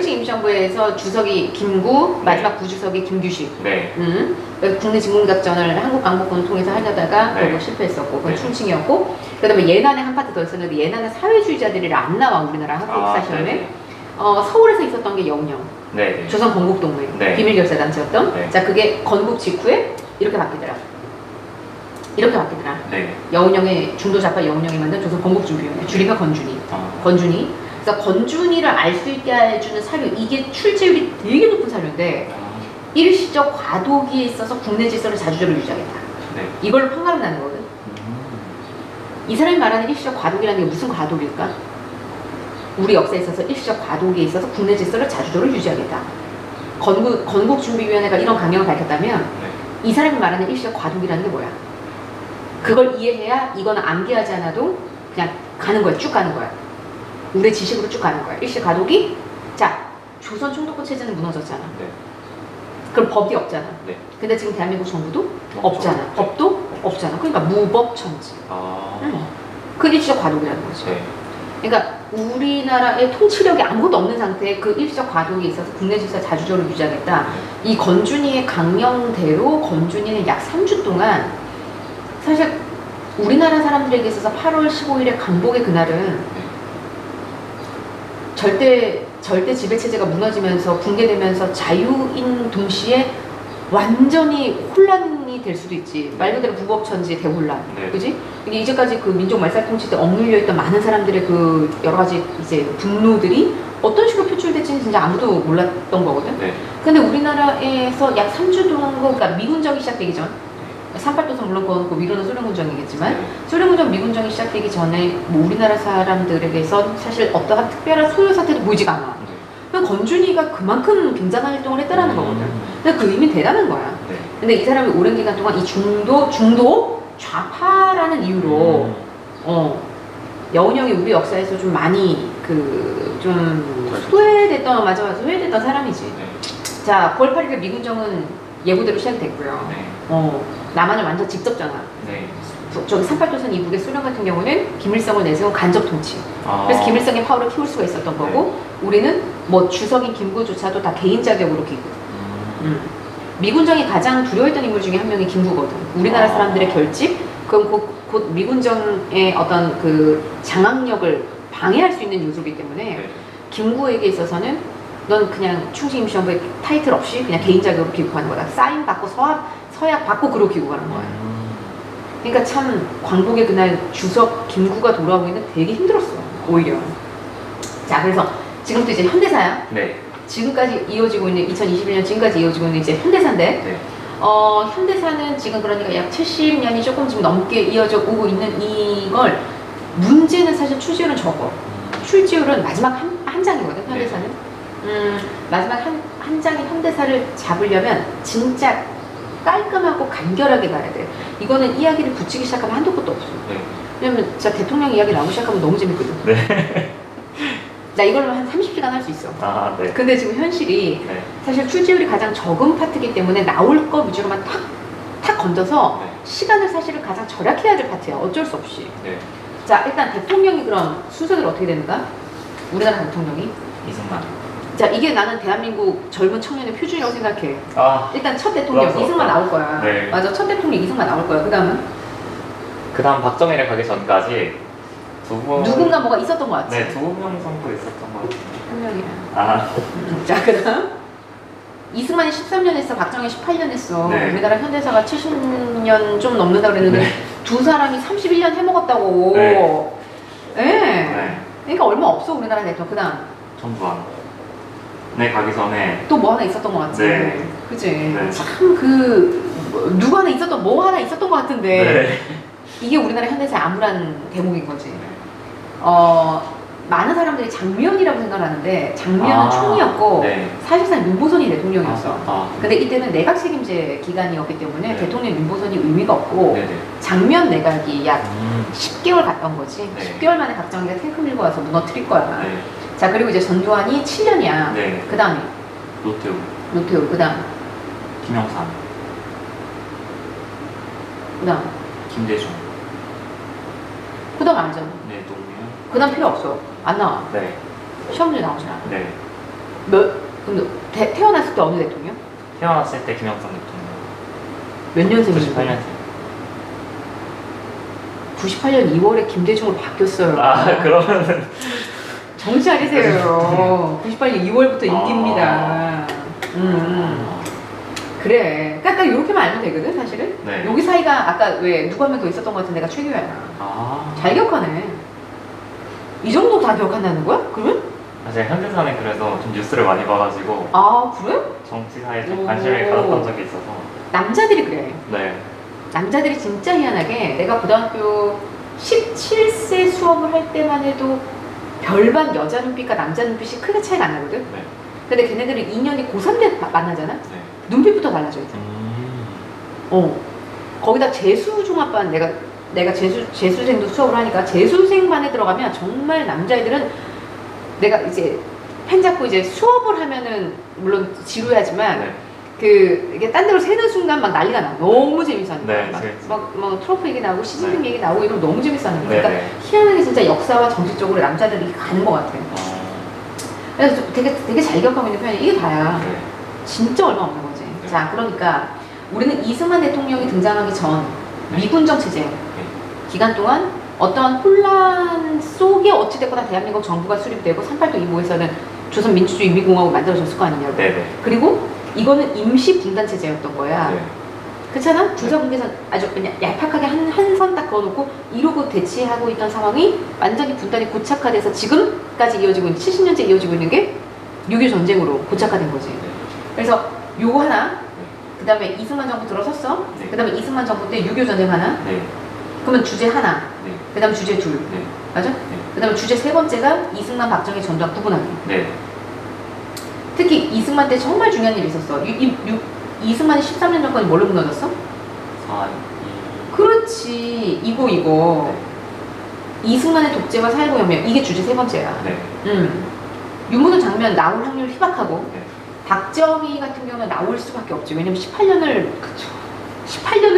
최순실 임시정부에서 주석이 김구, 마지막 부주석이 김규식. 네. 국내 직무응답전을 한국광복군을 통해서 하려다가 네. 결국 실패했었고, 그건 네. 충칭이었고, 그 다음에 예난에 한 파트 더 있었는데, 예난은 사회주의자들이 안 나와, 우리나라 학교사 시험에. 네. 서울에서 있었던 게 영영. 네. 조선 건국동맹. 네. 비밀결사단체였던. 네. 자, 그게 건국 직후에 이렇게 바뀌더라. 이렇게 바뀌더라. 네. 여운형의 중도좌파 여운형이 만든 조선 건국준비위원회. 줄이면 건준이. 건준이. 그래서 건준이를 알 수 있게 해주는 사료, 이게 출제율이 되게 높은 사료인데 일시적 과도기에 있어서 국내 질서를 자주적으로 유지하겠다. 네. 이걸로 판가름 나는 거거든. 이 사람이 말하는 일시적 과도기라는 게 무슨 과도기일까? 우리 역사에 있어서 일시적 과도기에 있어서 국내 질서를 자주적으로 유지하겠다. 건국준비위원회가 이런 강령을 밝혔다면 네. 이 사람이 말하는 일시적 과도기라는 게 뭐야? 그걸 이해해야 이거는 암기하지 않아도 그냥 가는 거야. 쭉 가는 거야. 우리 지식으로 쭉 가는 거야. 일시 과도기? 자, 조선 총독부 체제는 무너졌잖아. 네. 그럼 법이 없잖아. 네. 근데 지금 대한민국 정부도 없잖아. 법도 없잖아. 그러니까 무법천지. 그 일시적 과도기라는 거지. 네. 그러니까 우리나라의 통치력이 아무것도 없는 상태에 그 일시적 과도기에 있어서 국내 질서 자주적으로 유지하겠다. 이 건준이의 강령대로 건준이는 약 3주 동안 사실 우리나라 사람들에게 있어서 8월 15일의 강복의 그날은 절대 지배체제가 무너지면서 붕괴되면서 자유인 동시에 완전히 혼란이 될 수도 있지. 말 그대로 무법천지 대혼란. 네. 그지? 이게 이제까지 그 민족 말살 통치 때 억눌려 있던 많은 사람들의 그 여러 가지 이제 분노들이 어떤 식으로 표출될지는 진짜 아무도 몰랐던 거거든. 네. 근데 우리나라에서 약 3주 동안, 그러니까 미군정이 시작되기 전, 38도선 물론 그거 위로는 소련군정이겠지만, 네. 소련군정, 미군정이 시작되기 전에 뭐 우리나라 사람들에게서 사실 어떠한 특별한 소요 사태도 보이지가 않아. 그냥 건준이가 그만큼 굉장한 활동을 했다라는 거거든. 근데 그 의미는 대단한 거야. 네. 근데 이 사람이 오랜 기간 동안 이 중도 좌파라는 이유로 여운형이 우리 역사에서 좀 많이 좀 소외됐던, 맞아 소외됐던 사람이지. 네. 자, 9월 8일 미군정은 예고대로 시작이 됐고요. 네. 남한을 완전 직접잖아. 네. 저기 38도선 이북의 소련 같은 경우는 김일성을 내세운 간접 통치. 그래서 김일성의 파워를 키울 수가 있었던 거고, 우리는 뭐 주석인 김구조차도 다 개인 자격으로 기구. 미군정이 가장 두려워했던 인물 중에 한 명이 김구거든. 우리나라 사람들의 결집, 그럼 곧 미군정의 어떤 그 장악력을 방해할 수 있는 요소이기 때문에 네. 김구에게 있어서는 넌 그냥 충칭임시정부의 타이틀 없이 그냥 개인 자격으로 귀국하는 거다. 사인 받고 서약 받고 그러고 귀국하는 거야. 그러니까 참 광복의 그날 주석 김구가 돌아오기는 되게 힘들었어. 오히려. 자, 그래서 지금부터 이제 현대사야. 네. 지금까지 이어지고 있는 2021년 지금까지 이어지고 있는 이제 현대사인데, 네. 현대사는 지금 그러니까 약 70년이 조금 지금 넘게 이어져 오고 있는 이걸, 문제는 사실 출제율은 적어. 출제율은 마지막 한 장이거든, 현대사는. 마지막 한 장의 현대사를 잡으려면 진짜 깔끔하고 간결하게 가야 돼. 이거는 이야기를 붙이기 시작하면 한도 끝도 없어. 네. 왜냐면 진짜 대통령 이야기 나오기 시작하면 너무 재밌거든. 네. 나 이걸로 한 30시간 할 수 있어. 네. 근데 지금 현실이 네. 사실 출제율이 가장 적은 파트이기 때문에 나올 거 위주로만 탁 건져서 네. 시간을 사실은 가장 절약해야 될 파트야. 어쩔 수 없이. 네. 자, 일단 대통령이 그럼 순서대로 어떻게 되는가? 우리나라 대통령이. 이승만. 자, 이게 나는 대한민국 젊은 청년의 표준이라고 생각해. 일단 첫 대통령 부럽다. 이승만 나올 거야. 네. 맞아, 첫 대통령 이승만 나올 거야. 그 다음은 그 다음 박정희를 가기 전까지 누군가 뭐가 있었던 것 같지? 네, 2명 정도 있었던 것 같아요. 한 명이야. 자, 그 다음 이승만이 13년 했어. 박정희 18년 했어. 네. 우리나라 현대사가 70년 좀 넘는다고 그랬는데 네. 두 사람이 31년 해먹었다고. 네. 예. 네. 그러니까 얼마 없어 우리나라 대통령. 그 다음 전두환. 네, 가기 전에 또 뭐 하나 있었던 것 같지? 네. 그치? 네. 참 누구 하나 있었던 뭐 하나 있었던 것 같은데 네. 이게 우리나라 현대사의 암울한 대목인 거지. 많은 사람들이 장면이라고 생각하는데 장면은 총이었고 네. 사실상 윤보선이 대통령이었어. 아. 근데 이때는 내각 책임제 기간이었기 때문에 네. 대통령 윤보선이 의미가 없고 네네. 장면 내각이 약 10개월 갔던 거지. 네. 10개월 만에 박정희가 탱크 밀고 와서 무너뜨릴 거야. 네. 자, 그리고 이제 전두환이 7년이야. 네. 그 다음에 노태우. 그 다음 김영삼. 그 다음 김대중. 그 다음 알죠? 네, 노무현. 그 다음 필요 없어. 안 나와. 네. 시험 문제 나오지 않아. 네. 그럼 태어났을 때 어느 대통령? 태어났을 때 김영삼 대통령. 몇 년생이에요? 98년생. 98년 2월에 김대중으로 바뀌었어요. 아, 그러면은. 정신 차리세요. 98년 2월부터 임기입니다. 그래. 그러니까 딱 이렇게만 알면 되거든, 사실은. 네. 여기 사이가 아까 왜 누구 한 명 더 있었던 것 같은데 내가 최규야야. 잘 기억하네. 이 정도 다 기억한다는 거야? 그러면? 사실 현대사는 그래서 좀 뉴스를 많이 봐가지고 아, 그래? 정치사에 좀 오. 관심을 가졌던 적이 있어서. 남자들이 그래. 네. 남자들이 진짜 희한하게 내가 고등학교 17세 수업을 할 때만 해도 별반 여자 눈빛과 남자 눈빛이 크게 차이가 안 나거든? 네. 근데 걔네들은 2년이 고3 때 만나잖아? 네. 눈빛부터 달라져 있어. 거기다 재수종합반, 내가 재수생도 수업을 하니까 재수생반에 들어가면 정말 남자애들은 내가 이제 펜 잡고 이제 수업을 하면은 물론 지루하지만 네. 이게 딴 데로 새는 순간 막 난리가 나. 너무 재밌어 하는 거야. 네, 재밌어. 막 트로프 얘기 나오고 시즌 네. 얘기 나오고 이러면 너무 재밌어 하는 거야. 네, 그러니까 네. 희한하게 진짜 역사와 정치 쪽으로 남자들이 가는 것 같아. 그래서 되게 잘 기억하고 있는 편이 이게 다야. 네. 진짜 얼마 없는 거지. 네. 자, 그러니까 우리는 이승만 대통령이 등장하기 전 네. 미군정 체제 기간 동안 어떠한 혼란 속에 어찌됐거나 대한민국 정부가 수립되고 3.8도 이후에서는 조선민주주의인민공화국이 만들어졌을 거 아니냐고. 네네. 그리고 이거는 임시 분단 체제였던 거야. 네. 그렇잖아? 군사분계선 아주 그냥 얄팍하게 한 선 딱 그어놓고 이러고 대치하고 있던 상황이 완전히 분단이 고착화돼서 지금까지 이어지고 있는 70년째 이어지고 있는 게 6.25 전쟁으로 고착화된 거지. 그래서 요거 하나, 그 다음에 이승만 정부 들어섰어. 네. 그 다음에 이승만 정부 때 6.25 전쟁 하나, 네. 그러면 주제 하나, 네. 그 다음에 주제 둘, 네. 맞아? 그 다음에 주제 세 번째가 이승만 박정희 전두환 구분하기. 네. 특히 이승만 때 정말 중요한 일이 있었어. 이승만의 13년 정권이 뭘로 무너졌어? 4, 그렇지. 이거. 이승만의 독재와 사회부 혁명. 이게 주제 세 번째야. 네. 유무선 장면 나올 확률 희박하고 네. 박정희 같은 경우는 나올 수밖에 없지. 왜냐면 18년을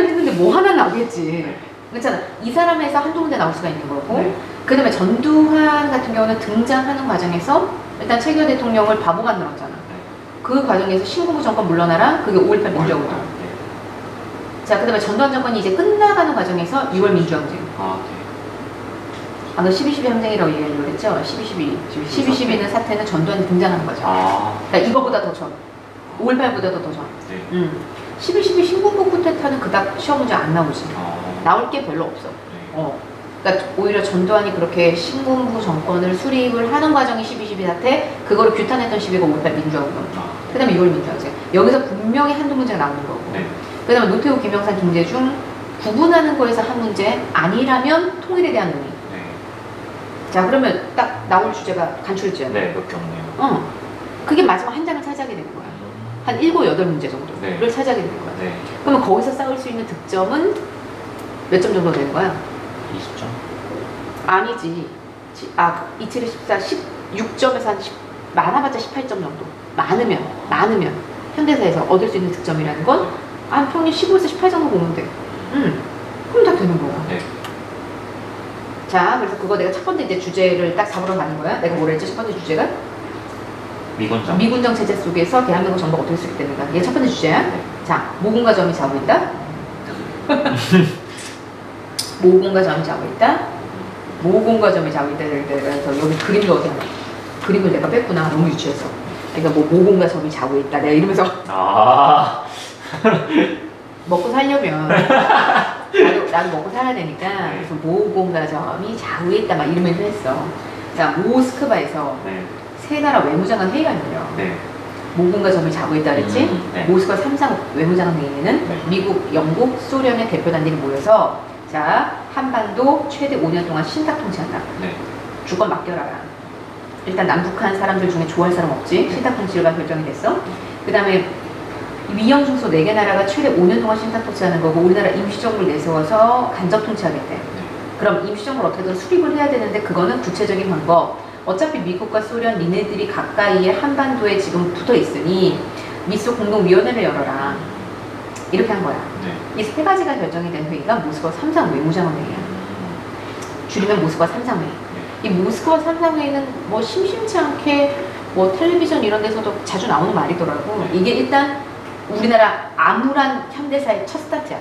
했는데 뭐 하나 나오겠지. 네. 그렇잖아. 이 사람에서 한두 군데 나올 수가 있는 거고. 네. 그 다음에 전두환 같은 경우는 등장하는 과정에서 일단 최규하 대통령을 바보 만들었잖아. 그 과정에서 신군부 정권 물러나라. 그게 5.18 민주화운동. 네. 자, 그 다음에 전두환 정권이 이제 끝나가는 과정에서 6월 민주항쟁. 아, 네. 방금 12.12 항쟁이라고 얘기하려고 그랬죠? 12.12는 사태는 전두환이 등장하는 거죠. 아. 그러니까 이거보다 더 전. 5.18보다도 더 전. 네. 12.12 신군부 쿠데타는 그닥 시험 문제 안 나오지. 나올 게 별로 없어. 네. 그러니까 오히려 전두환이 그렇게 신군부 정권을 수립을 하는 과정이 12.12 사태, 그거를 규탄했던 시비가 5.18 민주화운동. 그 다음에 6월 민주항쟁. 여기서 분명히 한두 문제가 나오는 거고. 네. 그 다음에 노태우, 김영삼, 김대중 구분하는 거에서 한 문제 아니라면 통일에 대한 논의. 네. 자, 그러면 딱 나올 주제가 간출제야. 네, 몇 개 없네요. 그게 마지막 한 장을 차지하게 되는 거야. 한 7, 8문제 정도를 네. 차지하게 되는 거야. 네. 그러면 거기서 쌓을 수 있는 득점은 몇 점 정도 되는 거야? 20점? 아니지. 27에 14, 16점에서 한 10, 많아봤자 18점 정도. 많으면. 현대사에서 얻을 수 있는 득점이라는 건, 평균 15에서 18 정도 보면 돼. 그럼 다 되는 거야. 네. 자, 그래서 그거 내가 첫 번째 이제 주제를 딱 잡으러 가는 거야. 내가 뭐라 했지? 첫 번째 주제가? 미군정. 미군정 체제 속에서 대한민국 정부가 어떻게 수립되는가. 이게 첫 번째 주제야. 네. 자, 모군과 점이 자고 있다. 모군과 점이 자고 있다. 모군과 점이 자고 있다. 그래서 여기 그림도 어디 하나. 그림을 내가 뺐구나. 너무 유치해서. 그러니까 뭐 모군과 점이 자고 있다. 내가 이러면서 아. 먹고 살려면 나도 먹고 살아야 되니까 그래서 모군과 점이 자고 있다. 막 이러면서 했어. 자, 모스크바에서 네. 세 나라 외무장관 회의가 열려. 네. 모군과 점이 자고 있다 그랬지? 네. 모스크바 3상 외무장관 회의에는 네. 미국, 영국, 소련의 대표단들이 모여서 자, 한반도 최대 5년 동안 신탁 통치한다. 네. 주권 맡겨라라. 일단 남북한 사람들 중에 좋아할 사람 없지? 신탁 통치가 결정이 됐어. 그 다음에 위영 중소 4개 나라가 최대 5년 동안 신탁 통치하는 거고 우리나라 임시정부를 내세워서 간접 통치하겠대. 네. 그럼 임시정부를 어떻게든 수립을 해야 되는데 그거는 구체적인 방법. 어차피 미국과 소련 니네들이 가까이에 한반도에 지금 붙어 있으니 미소 공동위원회를 열어라. 이렇게 한 거야. 네. 이 세 가지가 결정이 된 회의가 모스크바 3상 외무장관 회의야. 줄이면 모스크바 3상 회의. 이 모스크바 3상 회의는 뭐 심심치 않게 뭐 텔레비전 이런 데서도 자주 나오는 말이더라고. 이게 일단 우리나라 암울한 현대사의 첫 스타트야.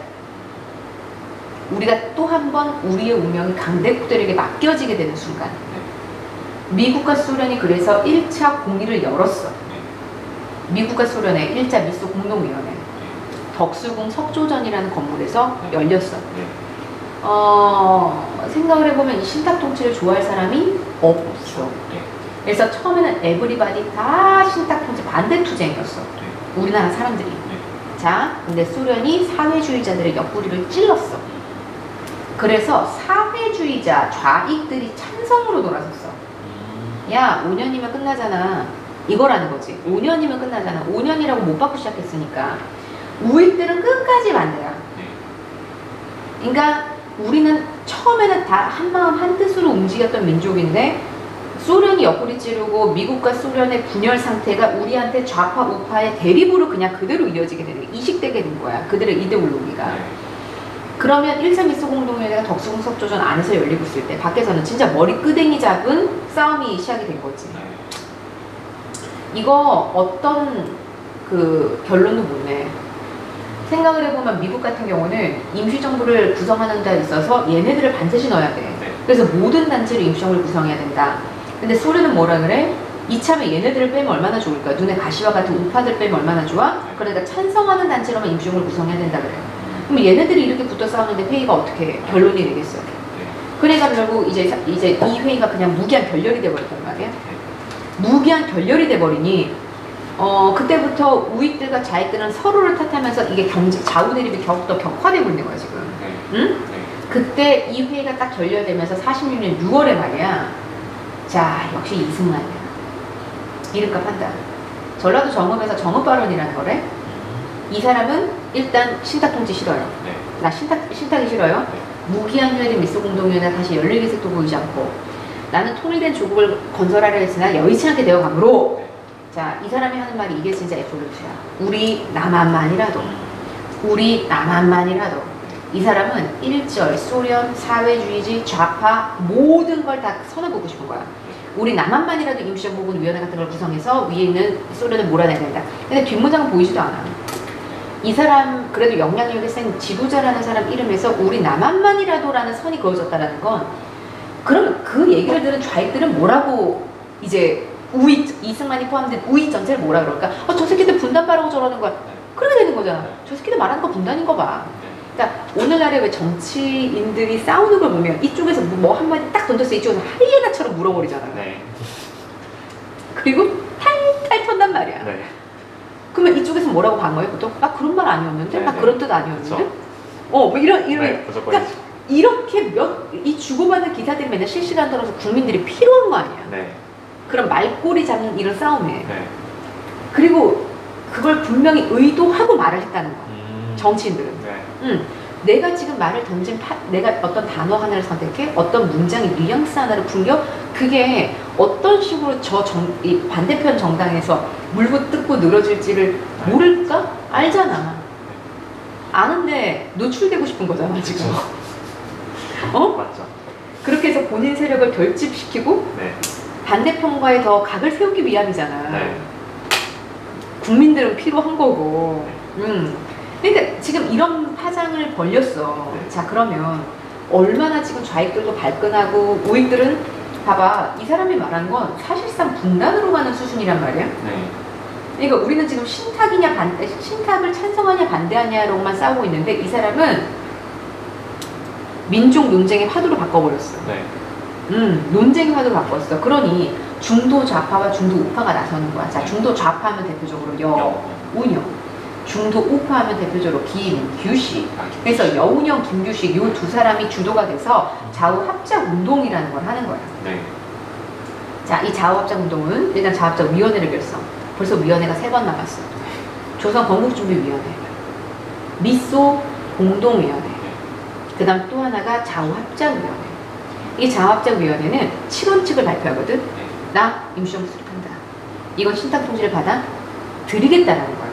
우리가 또 한 번 우리의 운명이 강대국들에게 맡겨지게 되는 순간. 미국과 소련이 그래서 1차 공의를 열었어. 미국과 소련의 1차 미소 공동위원회. 덕수궁 석조전이라는 건물에서 열렸어. 생각을 해보면 이 신탁 통치를 좋아할 사람이 없어. 그래서 처음에는 에브리바디 다 신탁 통치 반대 투쟁이었어. 우리나라 사람들이. 자, 근데 소련이 사회주의자들의 옆구리를 찔렀어. 그래서 사회주의자 좌익들이 찬성으로 돌아섰어. 야, 5년이면 끝나잖아. 이거라는 거지. 5년이면 끝나잖아. 5년이라고 못 받고 시작했으니까. 우익들은 끝까지 반대야. 그러니까 우리는 처음에는 다 한마음 한뜻으로 움직였던 민족인데 소련이 옆구리 찌르고 미국과 소련의 분열 상태가 우리한테 좌파 우파의 대립으로 그냥 그대로 이어지게 되는 거야. 이식되게 된 거야. 그들의 이데올로기가. 그러면 1차 미소 공동회의가 덕수궁 석조전 안에서 열리고 있을 때 밖에서는 진짜 머리 끄댕이 잡은 싸움이 시작이 된 거지. 이거 어떤 그 결론도 못 내. 생각을 해보면 미국 같은 경우는 임시정부를 구성하는 데 있어서 얘네들을 반드시 넣어야 돼. 그래서 모든 단체로 임시정부를 구성해야 된다. 근데 소련은 뭐라 그래? 이참에 얘네들을 빼면 얼마나 좋을까? 눈에 가시와 같은 우파들 빼면 얼마나 좋아? 그러니까 찬성하는 단체로만 임시정부를 구성해야 된다 그래. 그럼 얘네들이 이렇게 붙어 싸우는데 회의가 어떻게 결론이 되겠어? 그러니까 결국 이제 이 회의가 그냥 무기한 결렬이 돼버렸단 말이야. 무기한 결렬이 돼버리니 그때부터 우익들과 좌익들은 서로를 탓하면서 이게 좌우 대립이 더욱더 격화되고 있는 거야 지금. 응? 그때 이 회의가 딱 결렬되면서 46년 6월에 말이야. 자, 역시 이승만이야. 이름값 한다. 전라도 정읍에서 정읍 발언이라는 거래. 이 사람은 일단 신탁 통치 싫어요. 나 신탁이 싫어요. 무기한 후에는 미소 공동위원회 다시 열릴 기색도 보이지 않고 나는 통일된 조국을 건설하려 했으나 여의치 않게 되어가므로 자, 이 사람이 하는 말이 이게 진짜 에포르트야. 우리 남한만이라도 이 사람은 일절 소련 사회주의지 좌파 모든 걸 다 선을 보고 싶은 거야. 우리 남한만이라도 임시정부군 위원회 같은 걸 구성해서 위에 있는 소련을 몰아내야 된다. 근데 뒷문장은 보이지도 않아. 이 사람 그래도 영향력이 센 지도자라는 사람 이름에서 우리 남한만이라도라는 선이 그어졌다라는 건 그럼 그 얘기를 들은 좌익들은 뭐라고 이제 우익 이승만이 포함된 우익 전체를 뭐라 그럴까? 저 새끼들 분단 바라고 저러는 거야. 그렇게 되는 거잖아. 저 새끼들 말하는 거 분단인 거 봐. 그러니까 오늘날에 왜 정치인들이 싸우는 걸 보면 이쪽에서 뭐 한마디 딱 던졌어 이쪽에서 하이에나처럼 물어버리잖아. 그리고 탈탈 턴단 말이야. 그러면 이쪽에서 뭐라고 반거해 보통? 나 그런 말 아니었는데? 나 그런 뜻 아니었는데? 뭐 이런 그러니까 이렇게 이 주고받는 기사들이 맨날 실시간 들어서 국민들이 필요한 거 아니야. 그런 말꼬리 잡는 이런 싸움에. 그리고 그걸 분명히 의도하고 말을 했다는 거야. 정치인들은. 내가 지금 말을 던진 내가 어떤 단어 하나를 선택해 어떤 문장의 뉘앙스 하나를 풍겨 그게 어떤 식으로 이 반대편 정당에서 물고 뜯고 늘어질지를 모를까? 알잖아. 아는데 노출되고 싶은 거잖아 지금. 맞죠. 그렇게 해서 본인 세력을 결집시키고 반대편과의 더 각을 세우기 위함이잖아. 국민들은 필요한 거고. 그러니까 지금 이런 파장을 벌렸어. 자, 그러면 얼마나 지금 좌익들도 발끈하고 우익들은 봐봐. 이 사람이 말한 건 사실상 분단으로 가는 수준이란 말이야. 그러니까 우리는 지금 신탁을 찬성하냐 반대하냐로만 싸우고 있는데 이 사람은 민족 논쟁의 화두로 바꿔버렸어. 논쟁의 화두로 바꿨어. 그러니 중도 좌파와 중도 우파가 나서는 거야. 자, 중도 좌파하면 대표적으로 여운형. 중도 우파하면 대표적으로 김규식. 그래서 여운형, 김규식 이 두 사람이 주도가 돼서 좌우합작 운동이라는 걸 하는 거야. 자, 이 좌우합작 운동은 일단 좌우합작 위원회를 결성. 벌써 위원회가 3번 나갔어. 조선 건국준비위원회, 미소 공동위원회, 그 다음 또 하나가 좌우합작위원회. 이 좌우합작위원회는 7원칙을 발표하거든. 나 임시정부 수립한다. 이건 신탁통지를 받아 드리겠다라는 거야.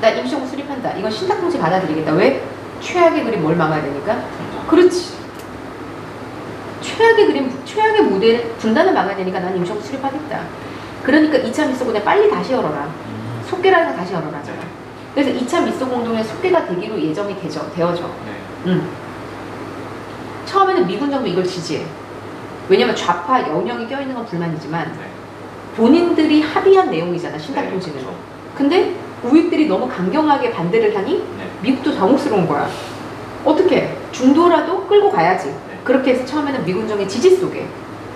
나 임시정부 수립한다. 이건 신탁통지 받아들이겠다. 왜? 최악의 그림 뭘 막아야 되니까? 그렇지. 최악의 그림, 최악의 모델 분단을 막아야 되니까 난 임시정부 수립하겠다. 그러니까 2차 미소공동회 빨리 다시 열어라. 속개라는 거 다시 열어라. 네. 그래서 2차 미소공동회 속개가 되기로 예정이 되어져. 네. 처음에는 미군 정부 이걸 지지해. 왜냐면 좌파 영역이 껴있는 건 불만이지만 네. 본인들이 합의한 내용이잖아, 신당 통치는. 그렇죠. 근데 우익들이 너무 강경하게 반대를 하니 네. 미국도 당혹스러운 거야. 어떻게 중도라도 끌고 가야지. 네. 그렇게 해서 처음에는 미군정의 지지 속에,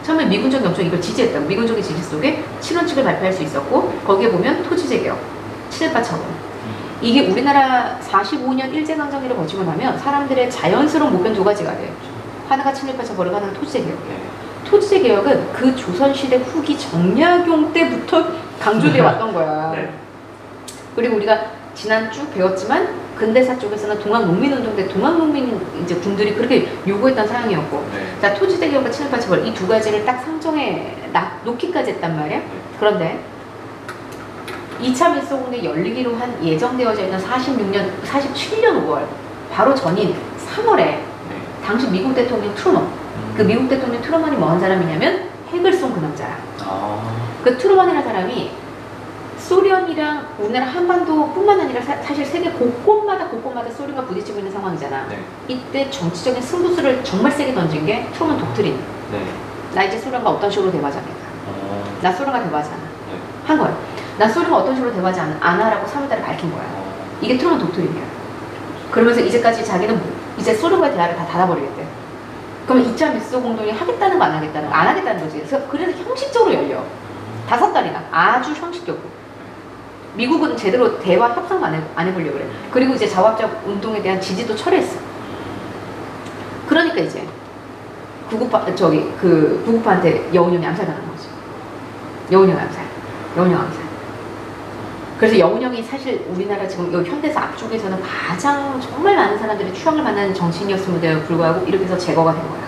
처음에 미군정 영청 이걸 지지했다고. 미군정의 지지 속에 실언칙을 발표할 수 있었고, 거기에 보면 토지재개혁, 친일파 처분. 이게 우리나라 45년 일제강점기를 거치고 나면 사람들의 자연스러운 목표는 두 가지가 돼. 하나가 친일파 처벌이고 하나가 토지재개혁이에요. 네. 토지재개혁은 그 조선시대 후기 정약용 때부터 강조되어 왔던 거야. 네. 그리고 우리가 지난 쭉 배웠지만 근대사 쪽에서는 동학농민운동 때 동학농민 이제 군들이 그렇게 요구했던 사항이었고, 네. 자 토지재개혁과 친일파 처벌 이 두 가지를 딱 상정해 놓기까지 했단 말이야. 네. 그런데 2차 밀소공대 열리기로 한 예정되어져 있는 47년 5월 바로 전인 3월에 네. 당시 미국 대통령 트루먼, 그 미국 대통령 트루먼이 뭐 한 사람이냐면 핵을 쏜 그 남자야. 그 트루먼이라는 사람이 소련이랑 우리나라 한반도뿐만 아니라 사실 세계 곳곳마다 소련과 부딪히고 있는 상황이잖아. 네. 이때 정치적인 승부수를 정말 세게 던진 게 트루먼 독트린. 네. 나 이제 소련과 어떤 식으로 대화하자겠다. 나 소련과 대화하지 않아. 네. 한 거야. 나 소련과 어떤 식으로 대화하지 않아라고 3월달에 밝힌 거야. 이게 트루먼 독트린이야. 그러면서 이제까지 자기는 이제 소련과의 대화를 다 닫아버리겠대. 그러면 2차 미소 공동이 하겠다는 거 안 하겠다는 거? 안 하겠다는 거지. 그래서 형식적으로 열려. 5달이나. 아주 형식적으로. 미국은 제대로 대화 협상도 안 해보려고 그래. 그리고 이제 자화적 운동에 대한 지지도 철회했어. 그러니까 이제 구구파한테 여운형이 암살당하는 거지. 여운형 암살. 그래서 여운형이 사실 우리나라 지금 여기 현대사 앞쪽에서는 가장 정말 많은 사람들이 추앙을 받는 정치인이었음에도 불구하고 이렇게 해서 제거가 된 거야.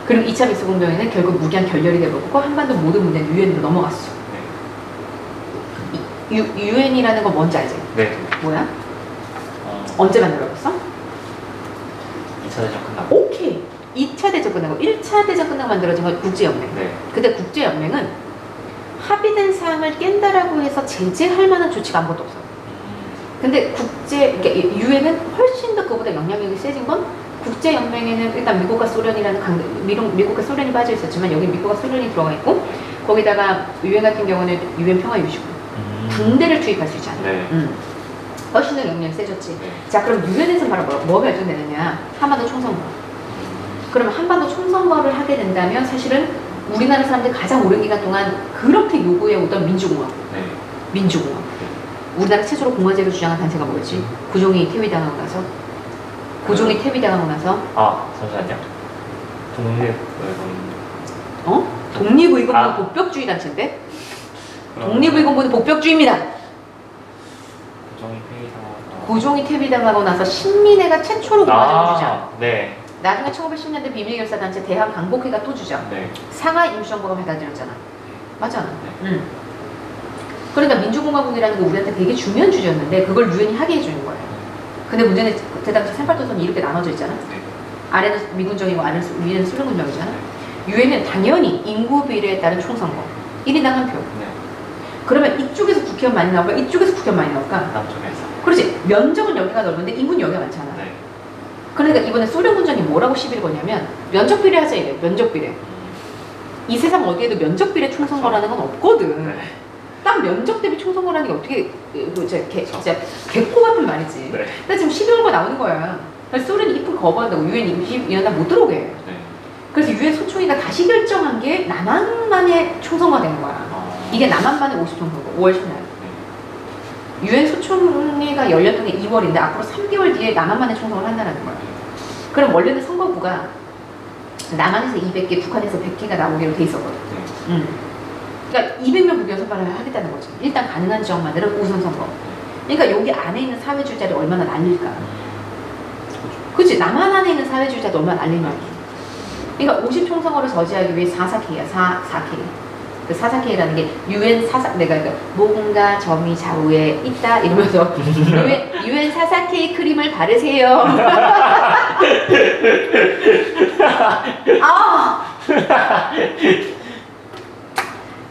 그리고 2차 미소공동회는 결국 무기한 결렬이 되버리고 한반도 모든 문제는 유엔으로 넘어갔어. 유엔이라는 건 뭔지 알지? 네. 뭐야? 언제 만들어졌어? 2차 대전 끝나고. 오케이. 2차 대전 끝나고 1차 대전 끝나고 만들어진 건 국제연맹. 네. 근데 국제연맹은 합의된 사항을 깬다라고 해서 제재할 만한 조치가 아무것도 없어. 근데 그러니까 유엔은 훨씬 더 그보다 영향력이 세진 건 국제연맹에는 일단 미국과 소련이라는 미국과 소련이 빠져 있었지만 여기 미국과 소련이 들어가 있고, 거기다가 유엔 같은 경우는 유엔 평화유지군. 군대를 투입할 수 있잖아. 네. 훨씬 더 영향이 세졌지. 네. 자, 그럼 유엔에서 바로 뭐 결정되느냐? 한반도 총선거. 그러면 한반도 총선거를 하게 된다면 사실은 우리나라 사람들이 가장 오랜 기간 동안 그렇게 요구해 오던 민주공화국. 네. 민주공화국. 우리나라 최초로 공화제를 주장한 단체가 뭐였지? 고종이 퇴위당하고 나서. 잠시만요. 독립 독립의공부는 복벽주의 단체인데? 독립의공부는 복벽주의입니다. 고종이 퇴위당하고 나서 신민회가 최초로 공화제를 주장. 네. 나중에 1910년대 비밀결사단체 대한강복회가 또 주장. 네. 상하 임시정부가 받아들였잖아. 맞잖아. 네. 그러니까 민주공화국이라는 게 우리한테 되게 중요한 주제였는데 그걸 유엔이 하게 해주는 거예요. 근데 문제는 그때 당시 38도선이 이렇게 나눠져 있잖아. 네. 아래는 미군정이고 위에는 수령군정이잖아. 유엔은 당연히 인구 비례에 따른 총선거 1인당 한 표. 네. 그러면 이쪽에서 국회의원 많이 나올까? 이쪽에서 국회의원 많이 나올까? 남쪽에서. 그렇지. 면적은 여기가 넓은데 인구는 여기가 많잖아. 네. 그러니까 이번에 소련군정이 뭐라고 시비를 거냐면 면적 비례 하자 이래. 면적 비례. 이 세상 어디에도 면적 비례 총선거라는 건 없거든. 네. 딱 면적 대비 총선거라는 게 어떻게 진짜 개코 같은 말이지. 네. 근데 지금 12월과 나오는 거야. 그래서 소련이 입을 거부한다고 유엔 22년날 못 들어오게 해. 네. 그래서 유엔 소총회가 다시 결정한 게 남한만의 총선거가 되는 거야. 이게 남한만의 50총선거 5월 10날. 유엔 소총회가 열렸던 게 2월인데 앞으로 3개월 뒤에 남한만의 총선을 한다는 거야. 그럼 원래는 선거구가 남한에서 200개, 북한에서 100개가 나오기로 돼 있었거든. 네. 그러니까 200명 국회 선발을 하겠다는 거지. 일단 가능한 지역만들은 우선 선거. 그러니까 여기 안에 있는 사회주의자들이 얼마나 날릴까. 그치? 남한 안에 있는 사회주의자들 얼마나 날리냐. 그러니까 50총선거를 저지하기 위해 4.4K야. 4.4K. 그 4.4K라는 게 유엔 4.4, 내가 뭔가 점이 좌우에 있다 이러면서 유엔 4.4K 크림을 바르세요.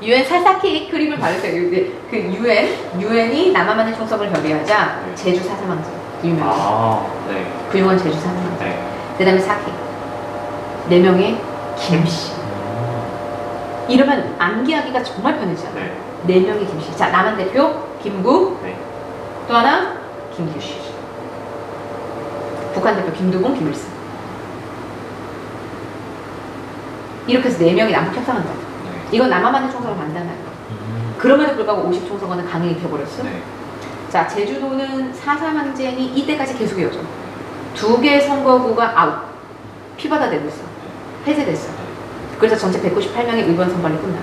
유엔 사사키 크림을 바르세요. 그 유엔이 남한만의 총성을 결의하자 네. 제주 사사망제 유명. 네. 구용원 제주 사사망제. 네. 그다음에 사키. 4명의 김씨. 이러면 암기하기가 정말 편해지잖아. 네. 4명의 김씨. 자, 남한 대표 김구. 네. 또 하나 김규식. 북한 대표 김두봉, 김일성. 이렇게 해서 4명이 남북 협상한다. 네. 이건 남한만의 총선을 반대하는 거야. 그럼에도 불구하고 50 총선거는 강행이 돼버렸어. 네. 자, 제주도는 4.3 항쟁이 이때까지 계속 이어져. 2개 선거구가 아웃. 피바다 되고 있어. 해제됐어. 그래서 전체 198명의 의원 선거를 끝나.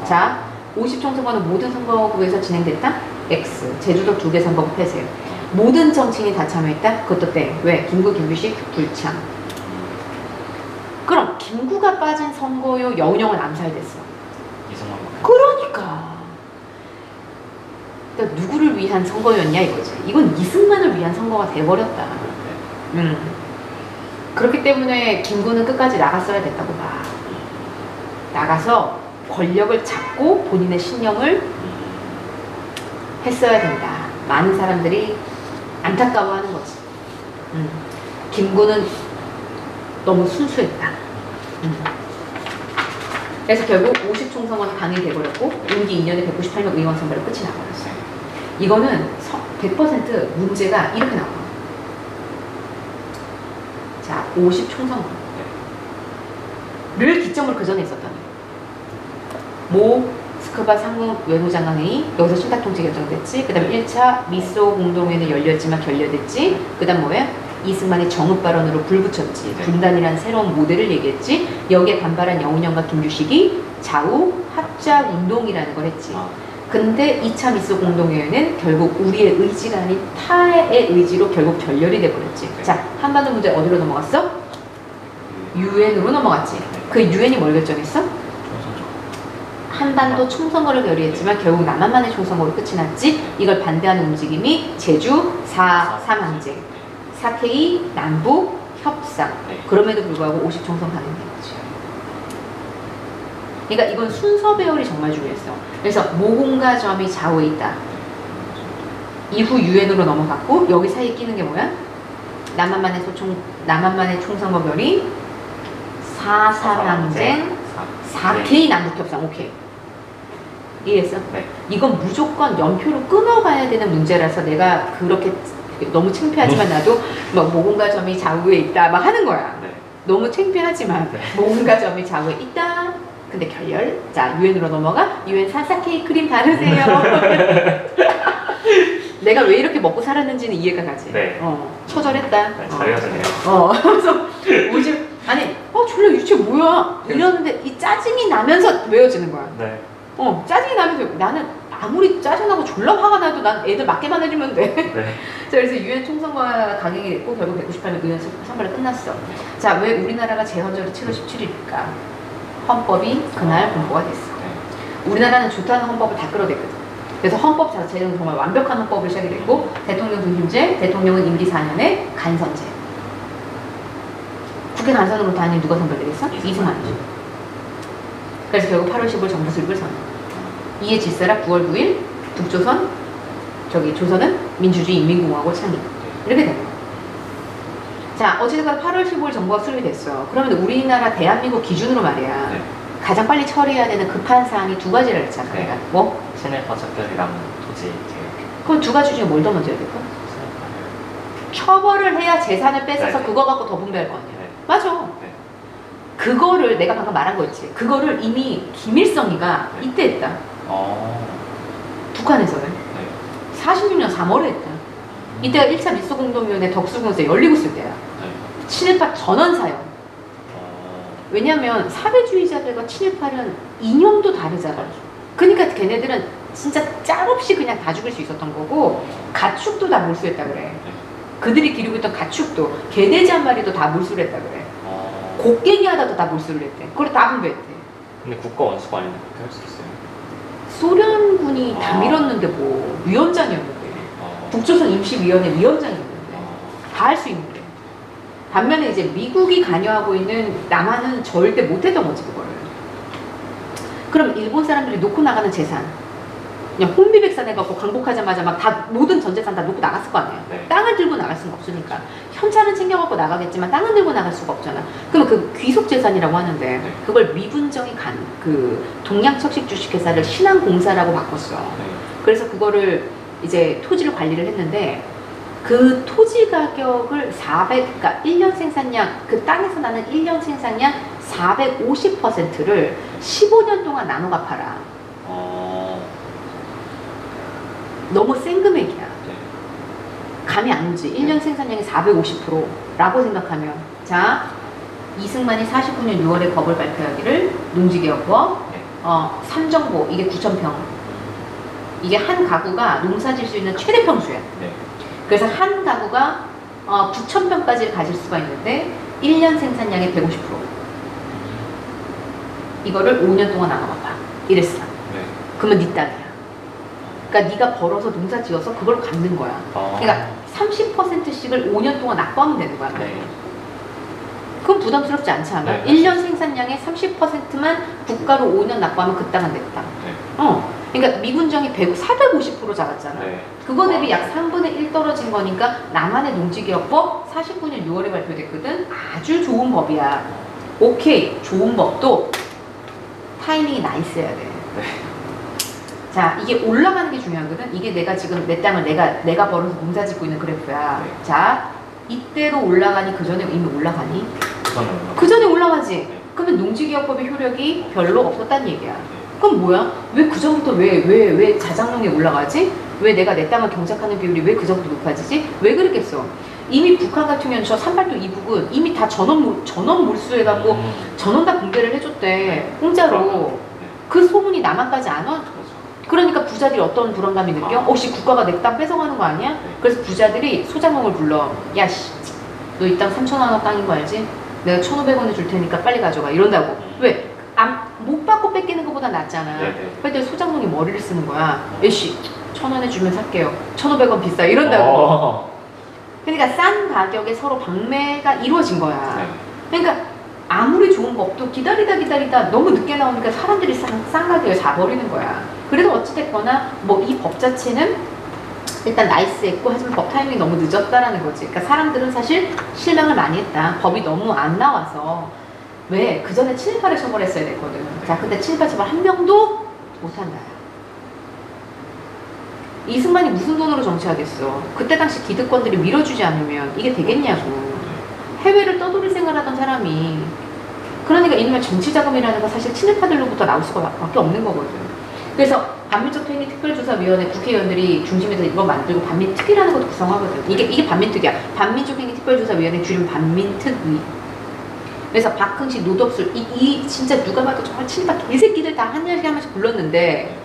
자, 50 총선거는 모든 선거구에서 진행됐다? X. 제주도 2개 선거구 폐쇄. 모든 정치인이 다 참여했다? 그것도 땡. 왜? 김구, 김규식, 불참. 그럼 김구가 빠진 선거요 여운형은 암살됐어. 이승만 그러니까 누구를 위한 선거였냐 이거지. 이건 이승만을 위한 선거가 돼버렸다. 그렇기 때문에 김구는 끝까지 나갔어야 됐다고 봐. 나가서 권력을 잡고 본인의 신념을 했어야 된다. 많은 사람들이 안타까워하는 거지. 김구는 너무 순수했다. 그래서 결국 50 총선거는 강행이 돼버렸고 임기 2년에 198명 의원 선거를 끝이 나버렸어요. 이거는 100% 문제가 이렇게 나와요. 자, 50 총선거를 기점으로 그 전에 있었던 모스크바 상무 외무장관회의, 여기서 신탁통치 결정됐지. 그 다음에 1차 미소 공동회의는 열렸지만 결렬됐지. 그 다음 뭐야? 이승만이 정읍 발언으로 불 붙였지. 네. 분단이라는 새로운 모델을 얘기했지. 여기에 반발한 여운형과 김규식이 좌우 합작 운동이라는 걸 했지. 근데 2차 미소 공동회의는 결국 우리의 의지가 아닌 타의 의지로 결국 결렬이 돼버렸지. 네. 자, 한반도 문제 어디로 넘어갔어? 유엔으로 넘어갔지. 그 유엔이 뭘 결정했어? 한반도 총선거를 결의했지만 결국 남한만의 총선거로 끝이 났지. 이걸 반대하는 움직임이 제주 4.3 항쟁, 사케이 남북 협상. 그럼에도 불구하고 50 총선 가능된 거지. 그러니까 이건 순서 배열이 정말 중요했어. 그래서 모공과 점이 좌우에 있다. 이후 유엔으로 넘어갔고 여기 사이에 끼는 게 뭐야? 남한만의 총선거 결의, 4.3 항쟁, 4K 남북협상. 오케이. 이해했어? 네. 이건 무조건 연표로 끊어가야 되는 문제라서 내가 그렇게 너무 창피하지만 나도 막 모공과 점이 좌우에 있다 막 하는 거야. 네. 너무 창피하지만 네. 모공과 점이 좌우에 있다. 근데 결렬. 자, 유엔으로 넘어가. 유엔 사사케이 크림 바르세요. 내가 왜 이렇게 먹고 살았는지는 이해가 가지. 네. 처절했다. 네, 잘 외워졌네요. 그래서 오지 아니, 졸라 유치해 뭐야? 이러는데 이 짜증이 나면서 외워지는 거야. 네. 짜증이 나면서 나는 아무리 짜증나고 졸라 화가 나도 난 애들 맞게만 해주면 돼. 네. 자, 그래서 유엔 총선거가 강행이 됐고 결국 198년 의원 선거가 끝났어. 자, 왜 우리나라가 제헌절이 7월 17일일까? 헌법이 그날 공포가 됐어. 네. 우리나라는 좋다는 헌법을 다 끌어댔거든. 그래서 헌법 자체는 정말 완벽한 헌법을 시작이 됐고 대통령 중심제, 대통령은 임기 4년에 간선제. 국회 간선으로 다니 누가 선발되겠어? 이승만이죠. 그래서 결국 8월 15일 정부 수립을 선언. 이에 질서라 9월 9일 북조선, 조선은 민주주의 인민공화국 창립. 이렇게 된 거야. 자, 어쨌든 8월 15일 정부가 수립이 됐어. 그러면 우리나라 대한민국 기준으로 말이야. 네. 가장 빨리 처리해야 되는 급한 사항이 2가지를 했잖아. 네. 뭐? 친일파 작별이랑 토지 개혁. 그럼 2가지 중에 뭘 더 먼저 해야 될까? 처벌을 해야 재산을 뺏어서 네. 그거 갖고 더 분배할 거 아니야. 네. 맞아. 네. 그거를 내가 방금 말한 거 있지. 그거를 이미 김일성이가 네. 이때 했다. 북한에서는. 네. 46년 3월에 했다. 이때가 1차 미소공동위원회 덕수궁에서 열리고 있을 때야. 네. 친일파 전원 사형. 왜냐면 사회주의자들과 친일파는 이념도 다르잖아. 그러니까 걔네들은 진짜 짤없이 그냥 다 죽일 수 있었던 거고 가축도 다 몰수했다 그래. 네. 그들이 기르고 있던 가축도 개돼지 한 마리도 다 몰수를 했다 그래. 곡괭이 하나도 다 몰수를 했대. 그걸 다 분배했대. 근데 국가 원수가 아닌데 그렇게 할 수 있어요? 소련군이 다 밀었는데 뭐 위원장이었는데 북조선 임시위원회 위원장이었는데 다 할 수 있는데 반면에 이제 미국이 관여하고 있는 남한은 절대 못했던 거지 그거를. 그럼 일본 사람들이 놓고 나가는 재산 그냥 혼비백산 해갖고 광복하자마자 막 다 모든 전 재산 다 놓고 나갔을 거 아니에요. 네. 땅을 들고 나갈 수는 없으니까 현찰은 챙겨갖고 나가겠지만 땅은 들고 나갈 수가 없잖아. 그러면 그 귀속 재산이라고 하는데 네. 그걸 미분정이 그 동양척식 주식회사를 신한공사라고 바꿨어. 네. 그래서 그거를 이제 토지를 관리를 했는데 그 토지 가격을 그러니까 1년 생산량 그 땅에서 나는 1년 생산량 450%를 15년 동안 나눠 갚아라. 너무 센 금액이야. 네. 감이 안 오지. 1년 생산량이 450%라고 생각하면 자 이승만이 49년 6월에 법을 발표하기를 농지개혁법 네. 삼정보 이게 9,000평 이게 한 가구가 농사 질 수 있는 최대 평수야. 네. 그래서 한 가구가 9,000평까지 가질 수가 있는데 1년 생산량의 150% 이거를 5년 동안 나눠 갚아. 이랬어. 네. 그러면 네 땅이야. 그러니까 네가 벌어서 농사 지어서 그걸 갚는 거야. 그러니까 30%씩을 5년 동안 납부하면 되는 거야. 네. 그럼 부담스럽지 않지 않아? 네. 1년 생산량의 30%만 국가로 5년 납부하면 그 땅은 내 땅. 네. 그러니까 미분정이 450% 작았잖아. 네. 그거 대비 약 3분의 1 떨어진 거니까 남한의 농지개혁법 49년 6월에 발표됐거든. 아주 좋은 법이야. 오케이. 좋은 법도 타이밍이 나이스해야 돼. 네. 자, 이게 올라가는 게 중요하거든. 이게 내가 지금 내 땅을 내가 벌어서 농사 짓고 있는 그래프야. 네. 자, 이때로 올라가니 그 전에 이미 올라가니? 저는 그 전에 올라가지. 네. 그러면 농지개혁법의 효력이 별로 없었다는 얘기야. 네. 그럼 뭐야? 왜 그 전부터 왜 자장농이 올라가지? 왜 내가 내 땅을 경작하는 비율이 왜 그 전부터 높아지지? 왜 그랬겠어? 이미 북한 같은 경우는 저 산발도 이북은 이미 다 전원 몰수해갖고 전원 다 공개를 해줬대. 공짜로. 네. 그 소문이 남한까지 안 와? 그렇죠. 그러니까 부자들이 어떤 불안감이 느껴? 혹시 국가가 내 땅 뺏어가는 거 아니야? 네. 그래서 부자들이 소장농을 불러. 야, 씨, 너 이 땅 3,000원 땅인 거 알지? 내가 1,500원에 줄 테니까 빨리 가져가. 이런다고. 왜? 못 받고 뺏기는 것보다 낫잖아. 네네. 그때 소장농이 머리를 쓰는 거야. 에이씨, 1,000원에 주면 살게요. 1,500원 비싸. 이런다고. 그러니까 싼 가격에 서로 방매가 이루어진 거야. 네. 그러니까 아무리 좋은 법도 기다리다 너무 늦게 나오니까 사람들이 싼 가격에 사버리는 거야. 그래도 어찌됐거나 뭐 이 법 자체는 일단 나이스했고 하지만 법 타이밍이 너무 늦었다라는 거지. 그러니까 사람들은 사실 실망을 많이 했다. 법이 너무 안 나와서. 왜? 그 전에 7, 8을 처벌했어야 됐거든. 자, 근데 7, 8 처벌 한 명도 못한다. 이승만이 무슨 돈으로 정치하겠어. 그때 당시 기득권들이 밀어주지 않으면 이게 되겠냐고. 해외를 떠돌이 생활하던 사람이 그러니까 이놈의 정치자금이라는 건 사실 친일파들로부터 나올 수가 밖에 없는 거거든. 그래서 반민족행위 특별조사위원회 국회의원들이 중심에서 이거 만들고 반민특위라는 것도 구성하거든. 이게 반민특위야. 반민족행위 특별조사위원회 줄이면 반민특위. 그래서 박흥식, 노덕술 이 진짜 누가 봐도 정말 친일파 개새끼들 다 한 이야기 하면서 불렀는데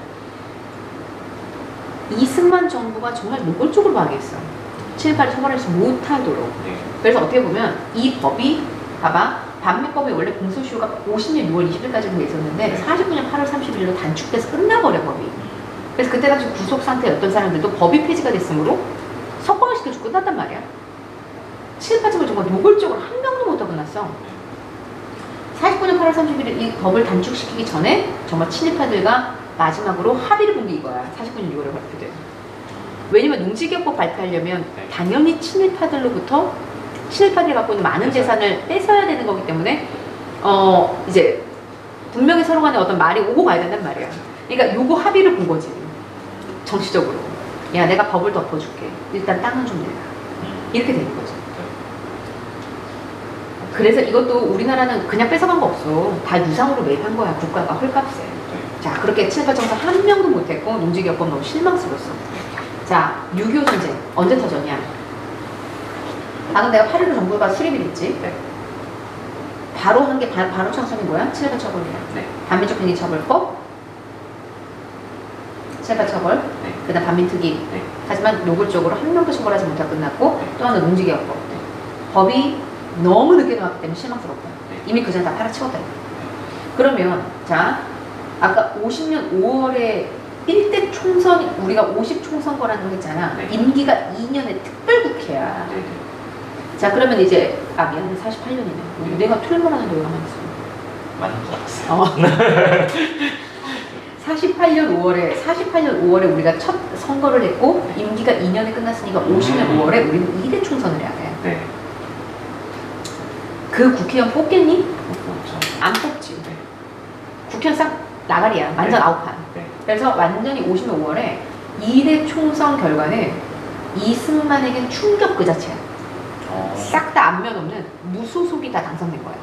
이승만 정부가 정말 노골적으로 방해했어. 친일파를 처벌하지 못하도록. 네. 그래서 어떻게 보면 이 법이 봐봐. 반민법이 원래 공소시효가 50년 6월 20일까지로 돼 있었는데 네. 49년 8월 30일로 단축돼서 끝나버려 법이. 그래서 그때 당시 구속 상태였던 사람들도 법이 폐지가 됐으므로 석방을 시켜주고 끝났단 말이야. 친일파 정말 노골적으로 한 명도 못하고 끝났어. 49년 8월 31일 이 법을 단축시키기 전에 정말 친일파들과 마지막으로 합의를 본 게 이거야. 49년 6월에 발표된. 왜냐면 농지개혁법 발표하려면 네. 당연히 친일파들로부터 친일파들이 갖고 있는 많은 재산을 뺏어야 되는 거기 때문에 이제 분명히 서로 간에 어떤 말이 오고 가야 된단 말이야. 그러니까 요거 합의를 본 거지. 정치적으로. 야, 내가 법을 덮어줄게. 일단 땅은 좀 내라. 이렇게 되는 거죠. 그래서 이것도 우리나라는 그냥 뺏어간 거 없어. 다 유상으로 매입한 거야. 국가가 헐값에. 자, 그렇게 친일파 정사 한 명도 못했고 농지개혁법 너무 실망스러웠어. 자, 6.25 전쟁 언제 터졌냐? 방금 내가 8.15 정부가 수립이 됐지? 네. 바로 한 게 바로 창설이 뭐야? 친일파 처벌이야. 네. 반민족 행위 처벌법, 친일파 처벌, 네. 그다음 반민특위. 네. 하지만 노골적으로 한 명도 처벌하지 못하고 끝났고 네. 또 하나 농지개혁법. 네. 법이 너무 늦게 나왔기 때문에 실망스럽다. 네. 이미 그 전에 다 팔아치웠다. 그러면 자 아까 50년 5월에 1대 총선 우리가 50 총선거라는 거 했잖아. 네. 임기가 2년의 특별국회야. 네. 자 그러면 이제 미안해 48년이네. 네. 내가 틀릴만 하는데 왜 가만히 있어? 맞는 줄 알았어요. 48년 5월에 우리가 첫 선거를 했고 임기가 2년에 끝났으니까 50년 5월에 우리는 2대 총선을 해야 돼. 네. 그 국회의원 뽑겠니? 그렇죠. 안 뽑지. 네. 국회의원 싹 나가리야. 완전 네. 아웃판. 네. 그래서 완전히 50년 5월에 2대 총선 결과는 이승만에겐 충격 그 자체야. 싹 다 안면 없는 무소속이 다 당선된 거야.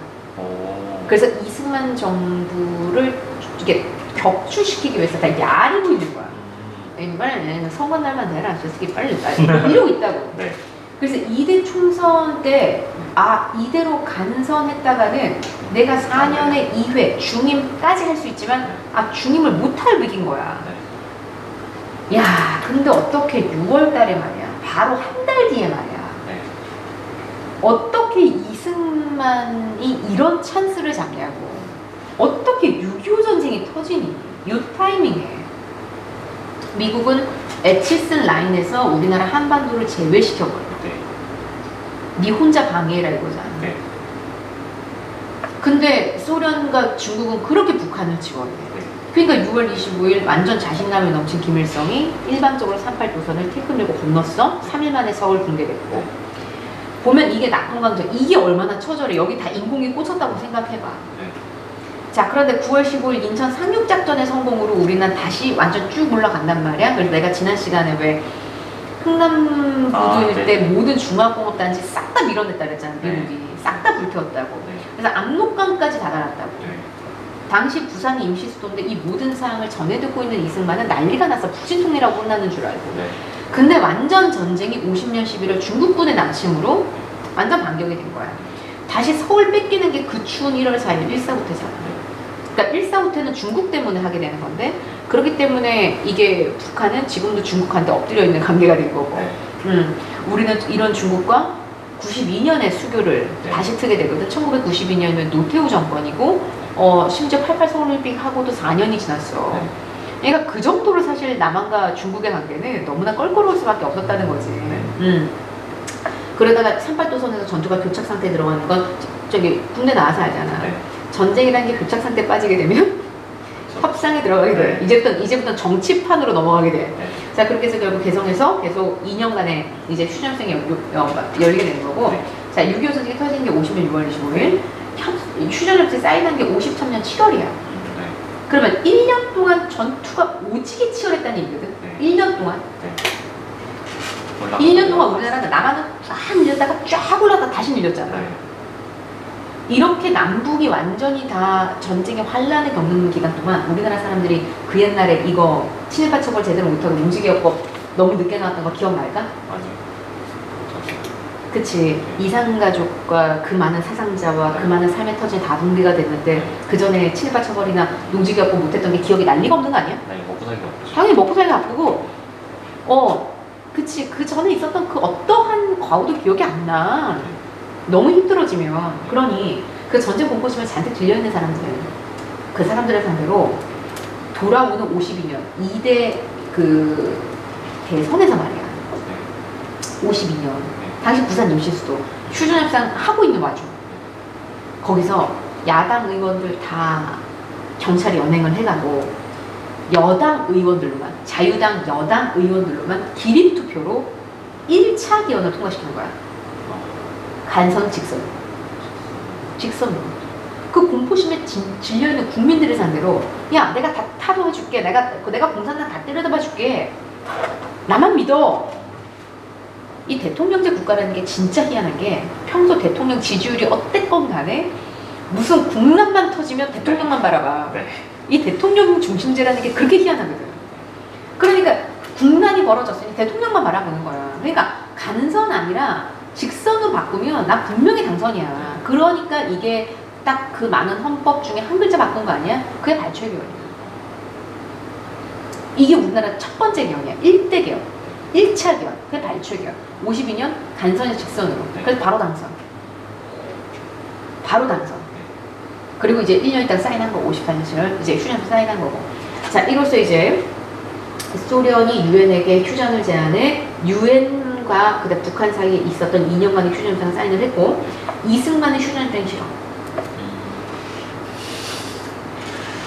그래서 이승만 정부를 이게 격추시키기 위해서 다 야리고 있는 거야. 빨리 선거 날만 되라. 저 새끼 빨리 이러고 있다고. 네. 그래서 2대 총선 때 이대로 간선했다가는 내가 4년에 2회 중임까지 할 수 있지만 중임을 못할 위기인 거야. 네. 야, 근데 어떻게 6월 달에 말이야. 바로 한 달 뒤에 말이야. 네. 어떻게 이승만이 이런 찬스를 잡냐고. 어떻게 6.25 전쟁이 터지니? 이 타이밍에. 미국은 에치슨 라인에서 우리나라 한반도를 제외시켜버려. 네. 네 혼자 방해해라 이거잖아. 네. 근데 소련과 중국은 그렇게 북한을 지원해. 네. 그러니까 6월 25일 완전 자신감이 넘친 김일성이 일방적으로 38도선을 태클 들고 건넜어. 3일 만에 서울 붕괴됐고. 보면 이게 낙동강전, 이게 얼마나 처절해. 여기 다 인공이 꽂혔다고 생각해봐. 네. 자, 그런데 9월 15일 인천 상륙작전의 성공으로 우리는 다시 완전 쭉 올라간단 말이야. 그래서 내가 지난 시간에 왜 흥남부두일 때 모든 중화공업단지 싹 다 밀어냈다 그랬잖아. 미국이. 싹 다 불태웠다고. 네. 그래서 압록강까지 다 달았다고. 네. 당시 부산이 임시수도인데 이 모든 사항을 전해 듣고 있는 이승만은 난리가 났어. 푸신통이라고 혼나는 줄 알고. 네. 근데 완전 전쟁이 50년 11월 중국군의 남침으로 완전 반격이 된 거야. 다시 서울 뺏기는 게 그 추운 1월 4일 1사후퇴잖아. 그러니까 1사후퇴는 중국 때문에 하게 되는 건데, 그렇기 때문에 이게 북한은 지금도 중국한테 엎드려 있는 관계가 된 거고. 네. 우리는 이런 중국과 92년에 수교를 네. 다시 트게 되거든. 1992년이면 노태우 정권이고, 심지어 88 서울올림픽 하고도 4년이 지났어. 네. 그러니까 그 정도로 사실 남한과 중국의 관계는 너무나 껄끄러울 수밖에 없었다는 거지. 네. 그러다가 38도선에서 전투가 교착 상태에 들어가는 건 저기 군대 나와서 알잖아. 네. 전쟁이라는 게 교착 상태에 빠지게 되면 그렇죠. 협상에 들어가게 돼. 네. 이제부터 정치판으로 넘어가게 돼. 네. 자, 그렇게 해서 결국 개성에서 계속 2년간의 이제 휴전생이 열리게 되는 거고. 네. 자, 6.25 전쟁이 터진 게 50년 6월 25일. 휴전협정 사인한 게 53년 7월이야. 네. 그러면 1년 동안 전투가 오지게 치열했다는 얘기거든. 네. 1년 동안. 네. 1년 동안 우리나라는 남한은 쫙 밀렸다가 쫙 올라다 다시 밀렸잖아. 네. 이렇게 남북이 완전히 다 전쟁의 환란을 겪는 기간 동안 우리나라 사람들이 그 옛날에 이거 친일파 처벌 제대로 못하고 문지기업법 너무 늦게 나왔던 거 기억날까? 아니요. 그치. 이산가족과 그 많은 사상자와 그 많은 삶의 터전이 다 붕괴가 됐는데 그 전에 친일파 처벌이나 농지기업법 못했던 게 기억이 날 리가 없는 거 아니야? 네. 먹고 살기가 없죠. 당연히 먹고 살기 바쁘고, 그치. 그 전에 있었던 그 어떠한 과오도 기억이 안 나. 너무 힘들어지면. 그러니 그 전쟁 공포심을 잔뜩 들려있는 사람들은 그 사람들을 상대로 돌아오는 52년 2대 그 대선에서 말이야. 52년. 당시 부산 임시수도 휴전협상 하고 있는 와중 거기서 야당 의원들 다 경찰이 연행을 해가고 여당 의원들로만, 자유당 여당 의원들로만 기립투표로 1차 기원을 통과시킨 거야. 간선 직선으로. 그 공포심에 질려있는 국민들을 상대로 야, 내가 다 타도해줄게. 내가 공산당 다 때려잡아줄게. 나만 믿어. 이 대통령제 국가라는 게 진짜 희한한 게 평소 대통령 지지율이 어땠건 간에 무슨 국난만 터지면 대통령만 바라봐. 네. 이 대통령 중심제라는 게 그렇게 희한하거든. 그러니까 국난이 벌어졌으니 대통령만 바라보는 거야. 그러니까 간선 아니라 직선으로 바꾸면 나 분명히 당선이야. 그러니까 이게 딱 그 많은 헌법 중에 한 글자 바꾼 거 아니야? 그게 발췌개헌이야. 이게 우리나라 첫 번째 개헌이야. 1대 개헌. 1차 개헌. 그게 발췌개헌. 52년 간선에서 직선으로. 그래서 바로 당선. 바로 당선. 그리고 이제 1년 있다가 사인한 거 54년 7월 이제 휴전을 사인한 거고. 자, 이로써 이제 소련이 유엔에게 휴전을 제안해 유엔과 그다음 북한 사이에 있었던 2년간의 휴전협상 사인을 했고 이승만의 휴전협상 싫어.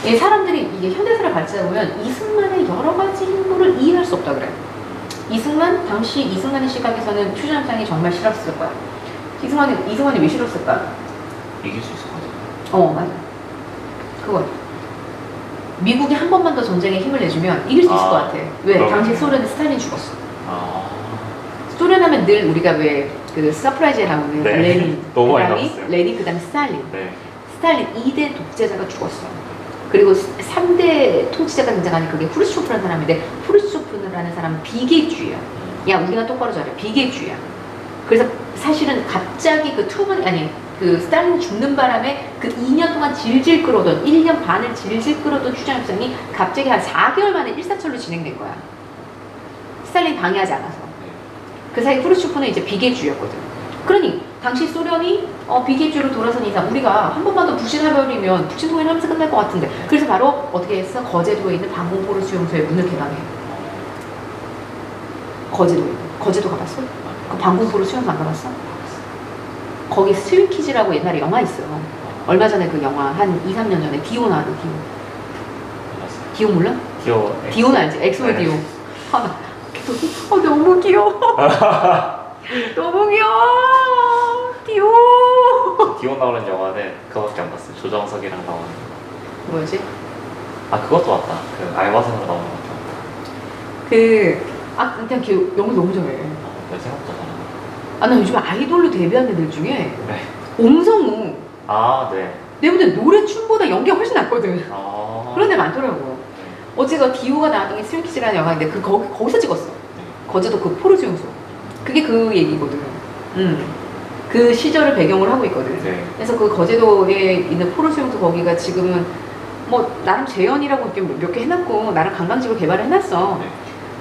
예, 사람들이 이게 현대사를 발전해 보면 이승만의 여러 가지 행보를 이해할 수 없다 그래. 당시 이승만의 시각에서는 추전장이 정말 싫었을 거야. 이승만이 왜 싫었을까? 이길 수 있을 것 같아요. 맞아. 그거. 미국이 한 번만 더 전쟁에 힘을 내주면 이길 수 있을 것 같아. 왜? 그럼. 당시 소련은 스탈린 죽었어. 아, 소련 하면 늘 우리가 왜 그 서프라이즈에 나오는 네. 레닌, 너무 많이 그다음에 나왔어요. 레닌, 그다음에 스탈린. 네. 스탈린 2대 독재자가 죽었어. 그리고 3대 통치자가 등장하는 그게 후르쇼프라는 사람인데 후르쇼프라는 사람은 비계주의야. 야, 우리가 똑바로 잘해. 비계주의야. 그래서 사실은 갑자기 그 스탈린 죽는 바람에 그 2년 동안 질질 끌어오던 1년 반을 질질 끌어오던 휴전협상이 갑자기 한 4개월 만에 일사천리로 진행된 거야. 스탈린 방해하지 않아서. 그 사이 후르쇼프는 이제 비계주의였거든. 그러니 당시 소련이 비계주의로 돌아선 이상 우리가 한 번만 더 북sin해버리면 북sin 통일하면서 끝날 것 같은데 그래서 바로 어떻게 했어? 거제도에 있는 방공포로 수용소의 문을 개방해. 거제도 가봤어? 그 방공포로 수용소 안 가봤어? 거기 스윙키즈라고 옛날에 영화 있어. 얼마 전에 그 영화 한 2, 3년 전에 디오 나왔는 디오 몰라? 디오는 알지? 엑소의 네. 디오. 너무 귀여워. 너무 귀여워. 디오. 디오 나오는 영화는 그거밖에 안 봤어요. 조정석이랑 나오는. 뭐지? 아, 그것도 맞다. 그 알바생으로 나오는 것도 맞다. 그냥 걔 영어 너무 잘해. 내 생각보다 잘하네. 나 요즘 아이돌로 데뷔한 애들 중에 네. 옹성우. 아, 네. 내가 볼 때 노래 춤보다 연기가 훨씬 낫거든. 아. 그런 애 많더라고. 네. 어제가 디오가 나왔던 게 스윙키즈라는 영화인데 거기서 찍었어. 네. 거제도 그 포르 수용소. 그게 그 얘기거든. 그 시절을 배경으로 하고 있거든. 네. 그래서 그 거제도에 있는 포르 수용소 거기가 지금은 뭐 나름 재현이라고 몇 개 해놨고 나름 관광지로 개발을 해놨어. 네.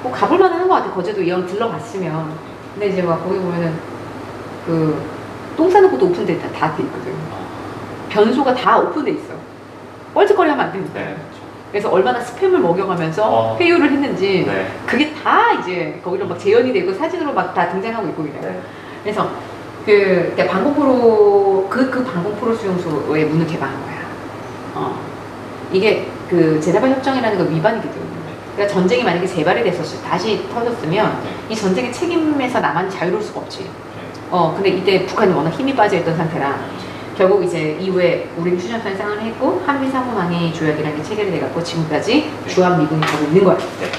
뭐 가볼 만한 것 같아. 거제도 이왕 들러갔으면. 근데 이제 막 거기 보면은 그 똥 싸는 곳도 오픈돼 다 돼 있거든. 변소가 다 오픈돼 있어. 뻘짓거리 하면 안 되니까. 네. 그래서 얼마나 스팸을 먹여가면서 회유를 했는지 네. 그게 다 이제 거기로 막 재현이 되고 사진으로 막 다 등장하고 있고 그래. 네. 그래서 그러니까 방공포로 그 방공포로 수용소의 문을 개방한 거야. 이게 그 제네바 협정이라는 거 위반이거든. 그러니까 전쟁이 만약에 재발이 됐었을 다시 터졌으면 네. 이 전쟁의 책임에서 나만 자유로울 수가 없지. 네. 근데 이때 북한이 워낙 힘이 빠져 있던 상태라 결국 이제 이후에 우리는 휴전선에 상응을 했고 한미 상호망의 조약이라는 게 체결이 돼갖고 지금까지 네. 주한 미군이 가고 있는 거야. 네.